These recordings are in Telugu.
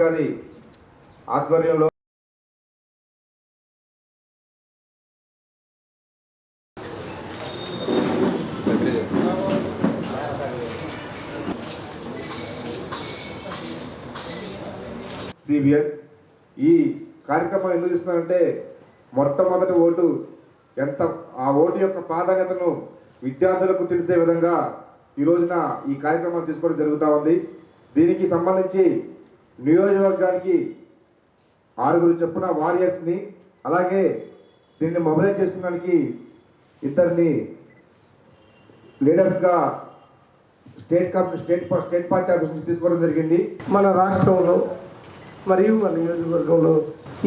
గారి ఆధ్వర్యంలో సివియర్ ఈ కార్యక్రమం ఎందుకు ఇస్తున్నారంటే మొట్టమొదటి ఓటు ఎంత ఆ ఓటు యొక్క ప్రాధాన్యతను విద్యార్థులకు తెలిసే విధంగా ఈ రోజున ఈ కార్యక్రమం తీసుకోవడం జరుగుతూ ఉంది. దీనికి సంబంధించి నియోజకవర్గానికి 6 చొప్పున వారియర్స్ని అలాగే దీన్ని మొబిలైజ్ చేసుకోవడానికి 2 లీడర్స్గా స్టేట్ పార్టీ ఆఫీస్ నుంచి తీసుకోవడం జరిగింది. మన రాష్ట్రంలో మరియు మన నియోజకవర్గంలో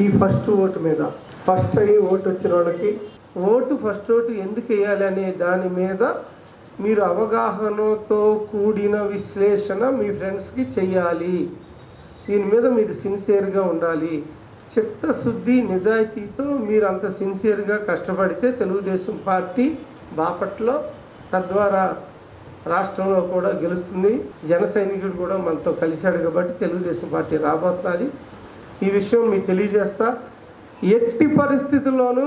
ఈ ఫస్ట్ ఓటు మీద ఫస్ట్ అయ్యి ఓటు వచ్చిన వాళ్ళకి ఫస్ట్ ఓటు ఎందుకు వేయాలి అనే దాని మీద మీరు అవగాహనతో కూడిన విశ్లేషణ మీ ఫ్రెండ్స్కి చెయ్యాలి. దీని మీద మీరు సిన్సియర్గా ఉండాలి. చిత్తశుద్ధి నిజాయితీతో మీరు అంత సిన్సియర్గా కష్టపడితే తెలుగుదేశం పార్టీ బాపట్లో తద్వారా రాష్ట్రంలో కూడా గెలుస్తుంది. జన సైనికుడు కూడా మనతో కలిశాడు కాబట్టి తెలుగుదేశం పార్టీ రాబోతున్నది. ఈ విషయం మీకు తెలియజేస్తా. ఎట్టి పరిస్థితుల్లోనూ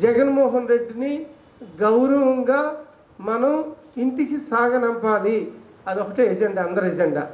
జగన్మోహన్ రెడ్డిని గౌరవంగా మనం ఇంటికి సాగనంపాలి. అదొకటే ఎజెండా, అందరి ఎజెండా.